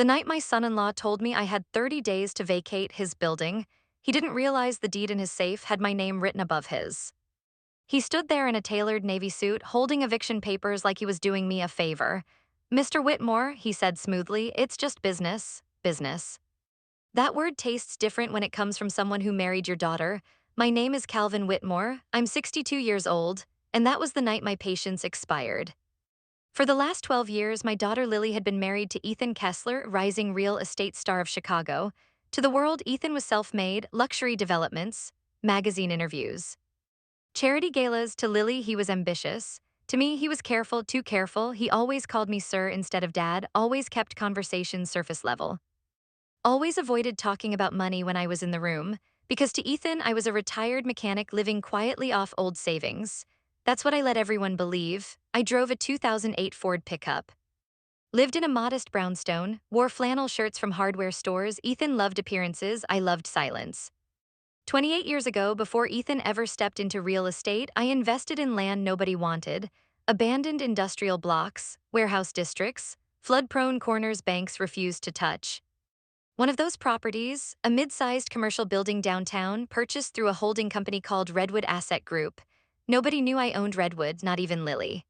The night my son-in-law told me I had 30 days to vacate his building, he didn't realize the deed in his safe had my name written above his. He stood there in a tailored navy suit, holding eviction papers like he was doing me a favor. "Mr. Whitmore," he said smoothly, "it's just business, business." That word tastes different when it comes from someone who married your daughter. My name is Calvin Whitmore, I'm 62 years old, and that was the night my patience expired. For the last 12 years, my daughter Lily had been married to Ethan Kessler, rising real estate star of Chicago. To the world, Ethan was self-made, luxury developments, magazine interviews. Charity galas. To Lily, he was ambitious. To me, he was careful, too careful. He always called me sir instead of dad, always kept conversations surface level. Always avoided talking about money when I was in the room, because to Ethan, I was a retired mechanic living quietly off old savings. That's what I let everyone believe. I drove a 2008 Ford pickup. Lived in a modest brownstone, wore flannel shirts from hardware stores. Ethan loved appearances, I loved silence. 28 years ago, before Ethan ever stepped into real estate, I invested in land nobody wanted, abandoned industrial blocks, warehouse districts, flood-prone corners banks refused to touch. One of those properties, a mid-sized commercial building downtown, purchased through a holding company called Redwood Asset Group. Nobody knew I owned Redwood, not even Lily.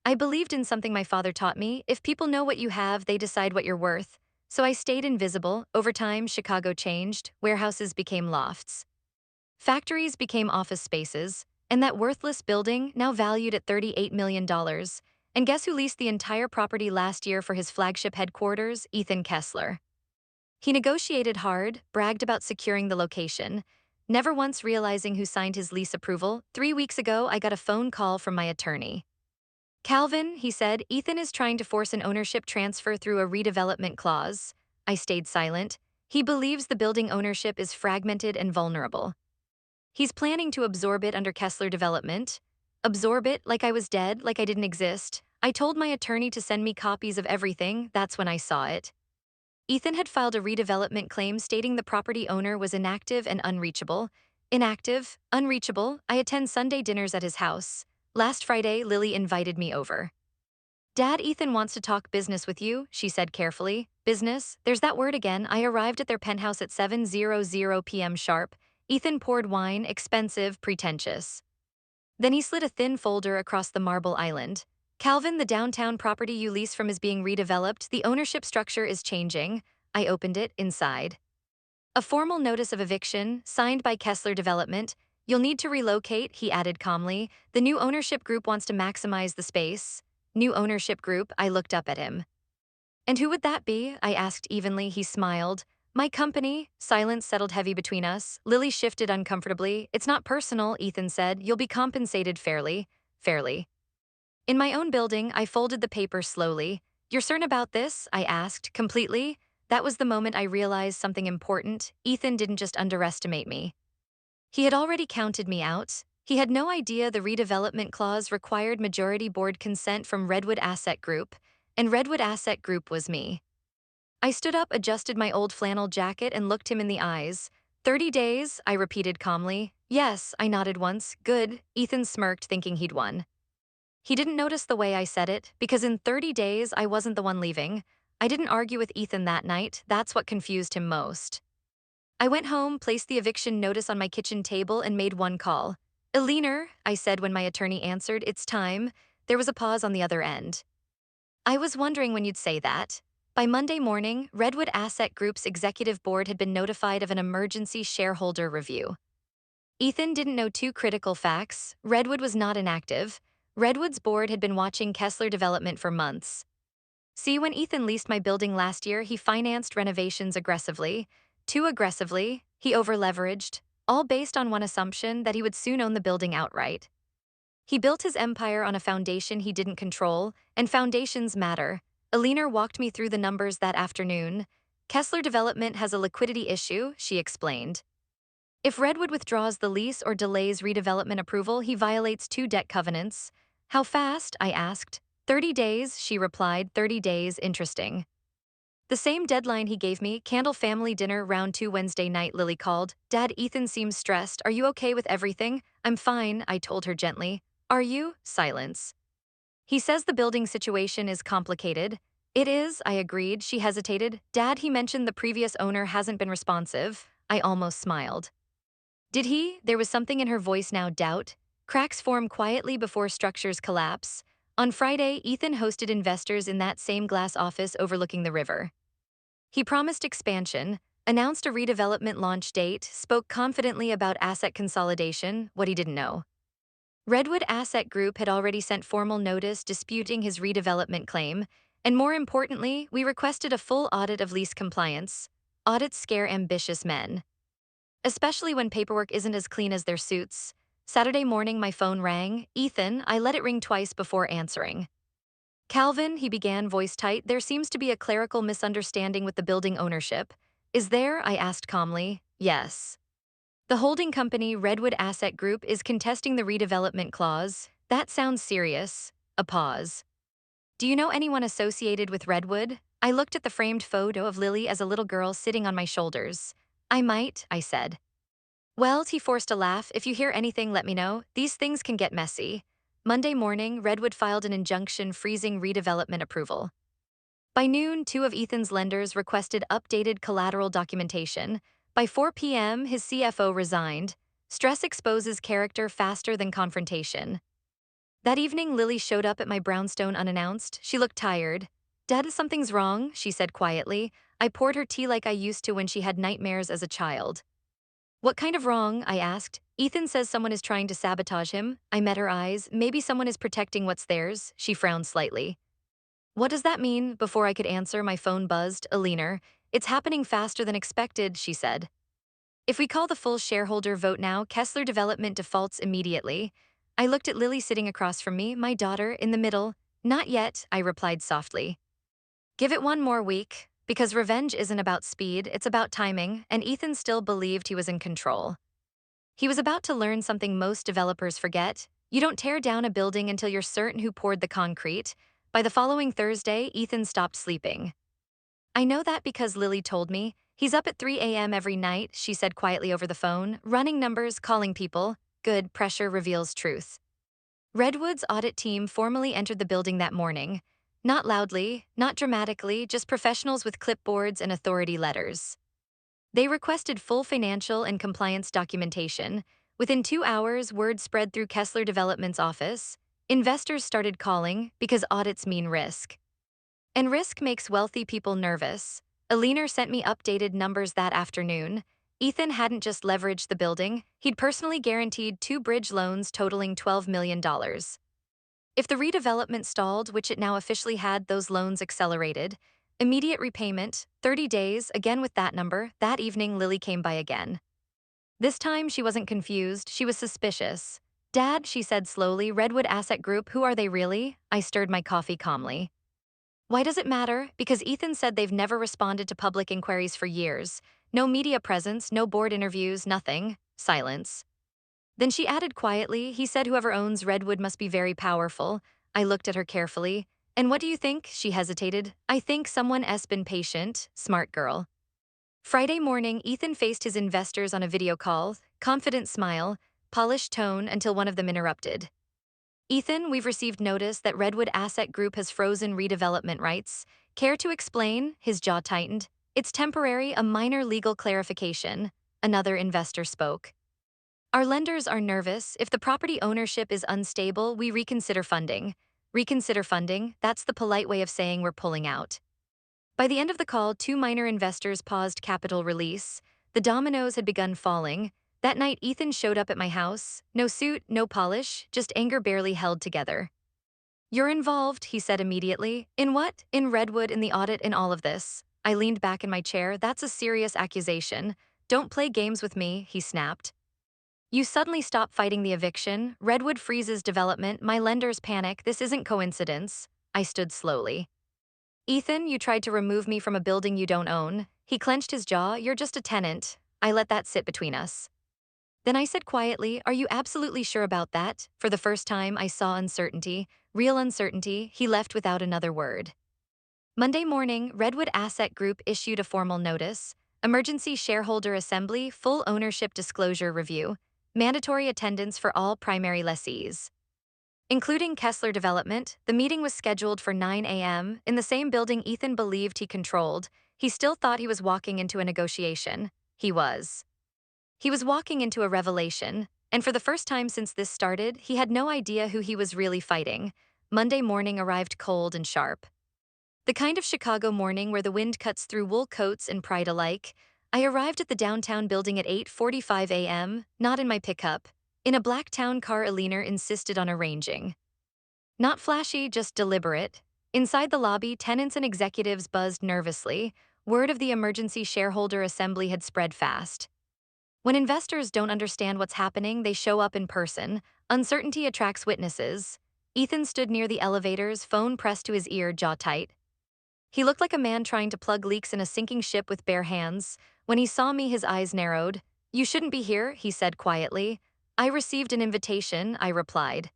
I believed in something my father taught me: if people know what you have, they decide what you're worth. So I stayed invisible. Over time, Chicago changed, warehouses became lofts. Factories became office spaces, and that worthless building, now valued at $38 million. And guess who leased the entire property last year for his flagship headquarters? Ethan Kessler. He negotiated hard, bragged about securing the location, never once realizing who signed his lease approval. 3 weeks ago, I got a phone call from my attorney. "Calvin," he said, "Ethan is trying to force an ownership transfer through a redevelopment clause." I stayed silent. "He believes the building ownership is fragmented and vulnerable. He's planning to absorb it under Kessler Development." Absorb it like I was dead, like I didn't exist. I told my attorney to send me copies of everything. That's when I saw it. Ethan had filed a redevelopment claim stating the property owner was inactive and unreachable. Inactive, unreachable. I attend Sunday dinners at his house. Last Friday, Lily invited me over. "Dad, Ethan wants to talk business with you," she said carefully. "Business? There's that word again." I arrived at their penthouse at 7:00 p.m. sharp. Ethan poured wine, expensive, pretentious. Then he slid a thin folder across the marble island. "Calvin, the downtown property you lease from is being redeveloped. The ownership structure is changing." I opened it. Inside, a formal notice of eviction, signed by Kessler Development. "You'll need to relocate," he added calmly. "The new ownership group wants to maximize the space." New ownership group? I looked up at him. "And who would that be?" I asked evenly. He smiled. "My company." Silence settled heavy between us. Lily shifted uncomfortably. "It's not personal," Ethan said. "You'll be compensated fairly." Fairly. In my own building, I folded the paper slowly. "You're certain about this?" I asked. "Completely." That was the moment I realized something important. Ethan didn't just underestimate me. He had already counted me out. He had no idea the redevelopment clause required majority board consent from Redwood Asset Group, and Redwood Asset Group was me. I stood up, adjusted my old flannel jacket, and looked him in the eyes. 30 days, I repeated calmly. "Yes," I nodded once. "Good." Ethan smirked, thinking he'd won. He didn't notice the way I said it, because in 30 days, I wasn't the one leaving. I didn't argue with Ethan that night. That's what confused him most. I went home, placed the eviction notice on my kitchen table, and made one call. "Eleanor," I said when my attorney answered, "it's time." There was a pause on the other end. "I was wondering when you'd say that." By Monday morning, Redwood Asset Group's executive board had been notified of an emergency shareholder review. Ethan didn't know two critical facts. Redwood was not inactive. Redwood's board had been watching Kessler Development for months. See, when Ethan leased my building last year, he financed renovations aggressively. Too aggressively. He over-leveraged, all based on one assumption: that he would soon own the building outright. He built his empire on a foundation he didn't control, and foundations matter. Eleanor walked me through the numbers that afternoon. "Kessler Development has a liquidity issue," she explained. "If Redwood withdraws the lease or delays redevelopment approval, he violates two debt covenants." "How fast?" I asked. 30 days, she replied. 30 days, interesting. The same deadline he gave me. Candle family dinner round 2 Wednesday night. Lily called. "Dad, Ethan seems stressed. Are you okay with everything?" "I'm fine," I told her gently. "Are you?" Silence. "He says the building situation is complicated." It is, I agreed. She hesitated. Dad, he mentioned the previous owner hasn't been responsive. I almost smiled. Did he? There was something in her voice now, doubt. Cracks form quietly before structures collapse. On Friday, Ethan hosted investors in that same glass office overlooking the river. He promised expansion, announced a redevelopment launch date, spoke confidently about asset consolidation, what he didn't know. Redwood Asset Group had already sent formal notice disputing his redevelopment claim, and more importantly, we requested a full audit of lease compliance. Audits scare ambitious men, especially when paperwork isn't as clean as their suits. Saturday morning, my phone rang. Ethan, I let it ring twice before answering. Calvin, he began, voice tight, there seems to be a clerical misunderstanding with the building ownership. Is there? I asked calmly. Yes. The holding company, Redwood Asset Group, is contesting the redevelopment clause. That sounds serious. A pause. Do you know anyone associated with Redwood? I looked at the framed photo of Lily as a little girl sitting on my shoulders. I might, I said. Well, he forced a laugh. If you hear anything, let me know. These things can get messy. Monday morning, Redwood filed an injunction freezing redevelopment approval. By noon, two of Ethan's lenders requested updated collateral documentation. By 4 p.m., his CFO resigned. Stress exposes character faster than confrontation. That evening, Lily showed up at my brownstone unannounced. She looked tired. Dad, something's wrong, she said quietly. I poured her tea like I used to when she had nightmares as a child. What kind of wrong? I asked. Ethan says someone is trying to sabotage him. I met her eyes. Maybe someone is protecting what's theirs. She frowned slightly. What does that mean? Before I could answer, my phone buzzed. Alina. It's happening faster than expected, she said. If we call the full shareholder vote now, Kessler Development defaults immediately. I looked at Lily sitting across from me, my daughter, in the middle. Not yet, I replied softly. Give it one more week, because revenge isn't about speed, it's about timing, and Ethan still believed he was in control. He was about to learn something most developers forget. You don't tear down a building until you're certain who poured the concrete. By the following Thursday, Ethan stopped sleeping. I know that because Lily told me. He's up at 3 a.m. every night, she said quietly over the phone, running numbers, calling people. Good, pressure reveals truth. Redwood's audit team formally entered the building that morning. Not loudly, not dramatically, just professionals with clipboards and authority letters. They requested full financial and compliance documentation. Within 2 hours, word spread through Kessler Development's office. Investors started calling because audits mean risk. And risk makes wealthy people nervous. Alina sent me updated numbers that afternoon. Ethan hadn't just leveraged the building, he'd personally guaranteed 2 bridge loans totaling $12 million. If the redevelopment stalled, which it now officially had, those loans accelerated. Immediate repayment, 30 days, again with that number. That evening, Lily came by again. This time, she wasn't confused, she was suspicious. Dad, she said slowly, Redwood Asset Group, who are they really? I stirred my coffee calmly. Why does it matter? Because Ethan said they've never responded to public inquiries for years. No media presence, no board interviews, nothing. Silence. Then she added quietly, he said whoever owns Redwood must be very powerful. I looked at her carefully. And what do you think? She hesitated. I think someone's been patient. Smart girl. Friday morning, Ethan faced his investors on a video call, confident smile, polished tone until one of them interrupted. Ethan, we've received notice that Redwood Asset Group has frozen redevelopment rights. Care to explain? His jaw tightened. It's temporary, a minor legal clarification. Another investor spoke. Our lenders are nervous. If the property ownership is unstable, we reconsider funding. Reconsider funding, that's the polite way of saying we're pulling out. By the end of the call, 2 minor investors paused capital release. The dominoes had begun falling. That night, Ethan showed up at my house. No suit, no polish, just anger barely held together. You're involved, he said immediately. In what? In Redwood, in the audit, in all of this. I leaned back in my chair. That's a serious accusation. Don't play games with me, he snapped. You suddenly stop fighting the eviction. Redwood freezes development. My lenders panic. This isn't coincidence. I stood slowly. Ethan, you tried to remove me from a building you don't own. He clenched his jaw. You're just a tenant. I let that sit between us. Then I said quietly, are you absolutely sure about that? For the first time, I saw uncertainty, real uncertainty. He left without another word. Monday morning, Redwood Asset Group issued a formal notice. Emergency shareholder assembly, full ownership disclosure review, mandatory attendance for all primary lessees. Including Kessler Development, the meeting was scheduled for 9 a.m. in the same building Ethan believed he controlled. He still thought he was walking into a negotiation. He was. He was walking into a revelation, and for the first time since this started, he had no idea who he was really fighting. Monday morning arrived cold and sharp. The kind of Chicago morning where the wind cuts through wool coats and pride alike. I arrived at the downtown building at 8:45 a.m., not in my pickup. In a black town car Alina insisted on arranging. Not flashy, just deliberate. Inside the lobby, tenants and executives buzzed nervously. Word of the emergency shareholder assembly had spread fast. When investors don't understand what's happening, they show up in person. Uncertainty attracts witnesses. Ethan stood near the elevators, phone pressed to his ear, jaw tight. He looked like a man trying to plug leaks in a sinking ship with bare hands. When he saw me, his eyes narrowed. "You shouldn't be here," he said quietly. "I received an invitation," I replied.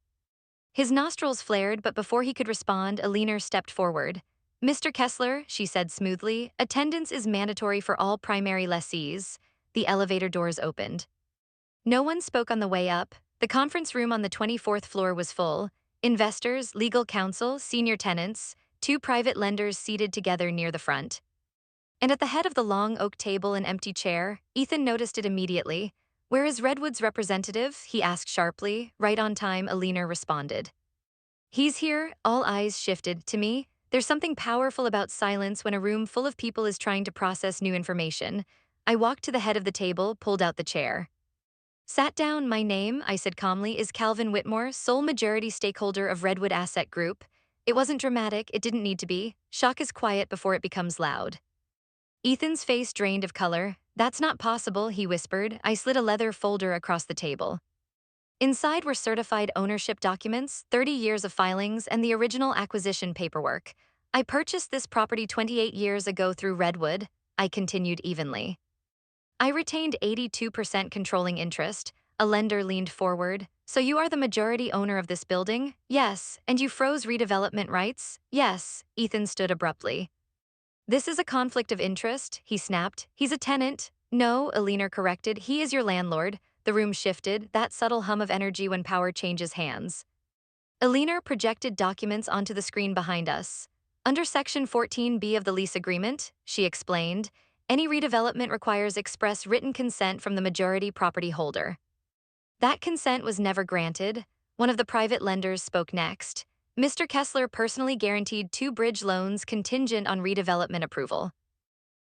His nostrils flared, but before he could respond, Alina stepped forward. "Mr. Kessler," she said smoothly, "attendance is mandatory for all primary lessees." The elevator doors opened. No one spoke on the way up. The conference room on the 24th floor was full. Investors, legal counsel, senior tenants, two private lenders seated together near the front. And at the head of the long oak table an empty chair, Ethan noticed it immediately. "Where is Redwood's representative?" he asked sharply. "Right on time," Alina responded. "He's here." All eyes shifted to me. There's something powerful about silence when a room full of people is trying to process new information. I walked to the head of the table, pulled out the chair. "Sat down. My name," I said calmly, "is Calvin Whitmore, sole majority stakeholder of Redwood Asset Group." It wasn't dramatic, it didn't need to be. Shock is quiet before it becomes loud. Ethan's face drained of color. "That's not possible," he whispered. I slid a leather folder across the table. Inside were certified ownership documents, 30 years of filings, and the original acquisition paperwork. "I purchased this property 28 years ago through Redwood," I continued evenly. "I retained 82% controlling interest." A lender leaned forward. "So you are the majority owner of this building?" "Yes." "And you froze redevelopment rights?" "Yes." Ethan stood abruptly. "This is a conflict of interest," he snapped. "He's a tenant." "No," Alina corrected, "he is your landlord." The room shifted, that subtle hum of energy when power changes hands. Alina projected documents onto the screen behind us. "Under Section 14B of the lease agreement," she explained, "any redevelopment requires express written consent from the majority property holder." That consent was never granted. One of the private lenders spoke next. "Mr. Kessler personally guaranteed 2 bridge loans contingent on redevelopment approval.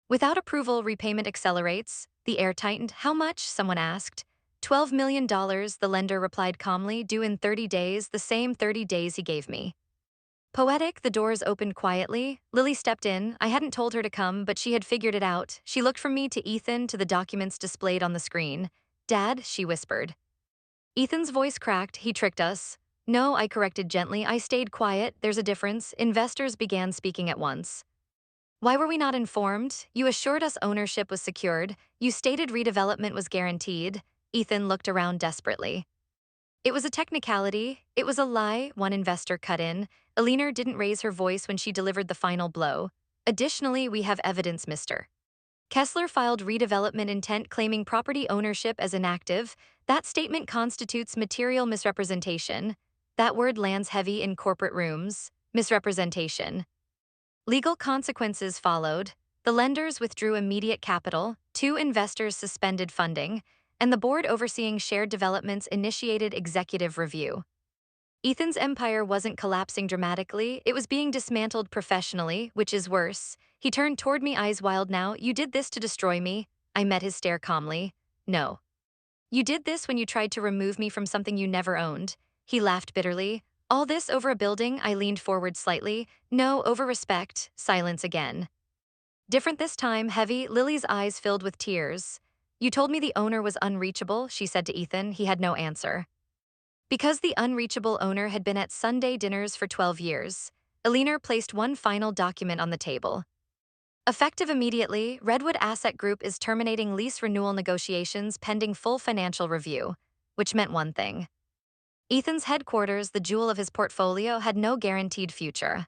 Without approval, repayment accelerates." The air tightened. "How much?" someone asked. $12 million, the lender replied calmly, "due in 30 days, the same 30 days he gave me." Poetic, the doors opened quietly. Lily stepped in. I hadn't told her to come, but she had figured it out. She looked from me to Ethan to the documents displayed on the screen. "Dad," she whispered. Ethan's voice cracked. "He tricked us." "No," I corrected gently. "I stayed quiet. There's a difference." Investors began speaking at once. "Why were we not informed? You assured us ownership was secured. You stated redevelopment was guaranteed." Ethan looked around desperately. "It was a technicality. It was a lie," one investor cut in. Alina didn't raise her voice when she delivered the final blow. "Additionally, we have evidence, Mr. Kessler filed redevelopment intent claiming property ownership as inactive. That statement constitutes material misrepresentation." That word lands heavy in corporate rooms. Misrepresentation. Legal consequences followed. The lenders withdrew immediate capital, 2 investors suspended funding, and the board overseeing shared developments initiated executive review. Ethan's empire wasn't collapsing dramatically, it was being dismantled professionally, which is worse. He turned toward me, eyes wild now. "You did this to destroy me." I met his stare calmly. "No. You did this when you tried to remove me from something you never owned." He laughed bitterly. "All this over a building?" I leaned forward slightly. "No, over respect." Silence again. Different this time, heavy. Lily's eyes filled with tears. "You told me the owner was unreachable," she said to Ethan. He had no answer. Because the unreachable owner had been at Sunday dinners for 12 years, Alina placed one final document on the table. Effective immediately, Redwood Asset Group is terminating lease renewal negotiations pending full financial review, which meant one thing. Ethan's headquarters, the jewel of his portfolio, had no guaranteed future.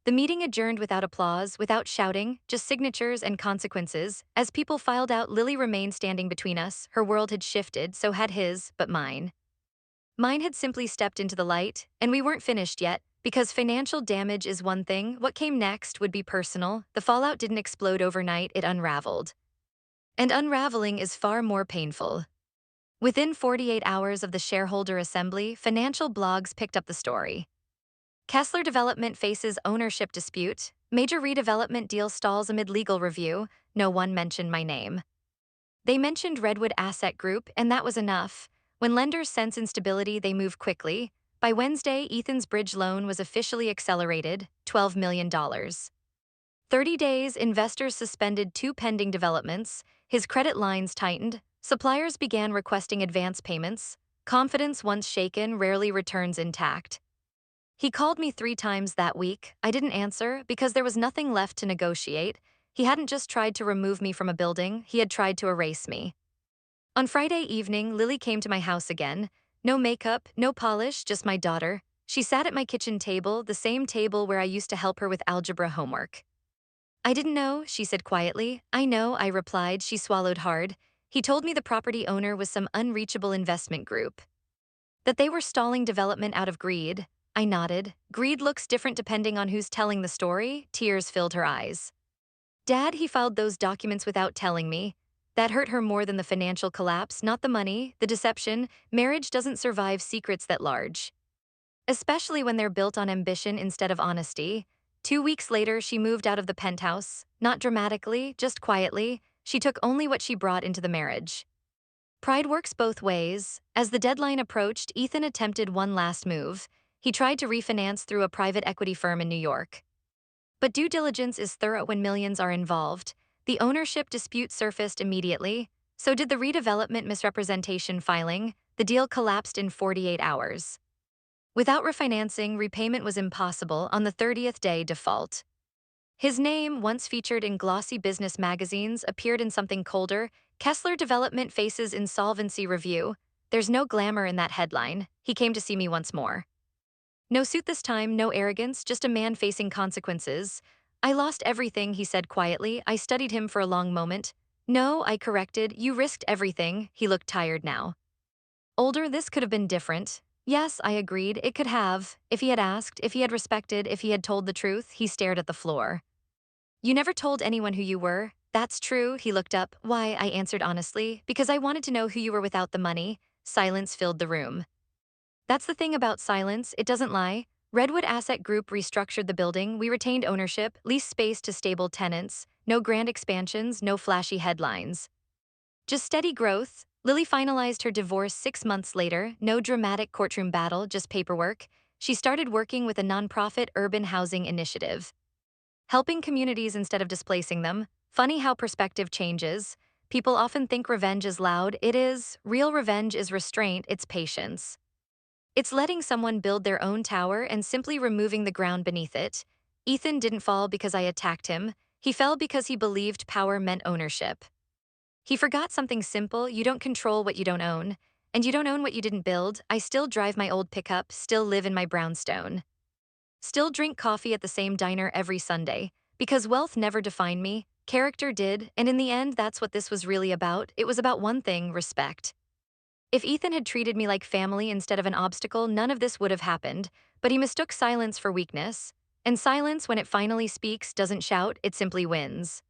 The meeting adjourned without applause, without shouting, just signatures and consequences. As people filed out, Lily remained standing between us. Her world had shifted, so had his, but mine. Mine had simply stepped into the light, and we weren't finished yet. Because financial damage is one thing, what came next would be personal. The fallout didn't explode overnight, it unraveled. And unraveling is far more painful. Within 48 hours of the shareholder assembly, financial blogs picked up the story. Kessler Development faces ownership dispute. Major redevelopment deal stalls amid legal review. No one mentioned my name. They mentioned Redwood Asset Group, and that was enough. When lenders sense instability, they move quickly. By Wednesday, Ethan's bridge loan was officially accelerated, $12 million. 30 days, investors suspended two pending developments. His credit lines tightened. Suppliers began requesting advance payments. Confidence, once shaken, rarely returns intact. He called me 3 times that week. I didn't answer because there was nothing left to negotiate. He hadn't just tried to remove me from a building, he had tried to erase me. On Friday evening, Lily came to my house again. No makeup, no polish, just my daughter. She sat at my kitchen table, the same table where I used to help her with algebra homework. I didn't know, she said quietly. I know, I replied. She swallowed hard. He told me the property owner was some unreachable investment group. That they were stalling development out of greed. I nodded. Greed looks different depending on who's telling the story. Tears filled her eyes. Dad, he filed those documents without telling me. That hurt her more than the financial collapse, not the money, the deception. Marriage doesn't survive secrets that large. Especially when they're built on ambition instead of honesty. 2 weeks later, she moved out of the penthouse. Not dramatically, just quietly. She took only what she brought into the marriage. Pride works both ways. As the deadline approached, Ethan attempted one last move. He tried to refinance through a private equity firm in New York. But due diligence is thorough when millions are involved. The ownership dispute surfaced immediately. So did the redevelopment misrepresentation filing. The deal collapsed in 48 hours. Without refinancing, repayment was impossible. On the 30th day, default. His name, once featured in glossy business magazines, appeared in something colder. Kessler Development faces insolvency review. There's no glamour in that headline. He came to see me once more. No suit this time, no arrogance, just a man facing consequences. I lost everything, he said quietly. I studied him for a long moment. No, I corrected. You risked everything. He looked tired now. Older, this could have been different. Yes, I agreed, it could have. If he had asked, if he had respected, if he had told the truth. He stared at the floor. You never told anyone who you were. That's true, he looked up. Why, I answered honestly. Because I wanted to know who you were without the money. Silence filled the room. That's the thing about silence, it doesn't lie. Redwood Asset Group restructured the building. We retained ownership, leased space to stable tenants. No grand expansions, no flashy headlines. Just steady growth. Lily finalized her divorce 6 months later. No dramatic courtroom battle, just paperwork. She started working with a nonprofit urban housing initiative. Helping communities instead of displacing them. Funny how perspective changes. People often think revenge is loud. It is. Real revenge is restraint, it's patience. It's letting someone build their own tower and simply removing the ground beneath it. Ethan didn't fall because I attacked him. He fell because he believed power meant ownership. He forgot something simple: you don't control what you don't own. And you don't own what you didn't build. I still drive my old pickup, still live in my brownstone. Still drink coffee at the same diner every Sunday. Because wealth never defined me, character did, and in the end that's what this was really about. It was about one thing: respect. If Ethan had treated me like family instead of an obstacle, none of this would have happened, but he mistook silence for weakness. And silence, when it finally speaks, doesn't shout, it simply wins.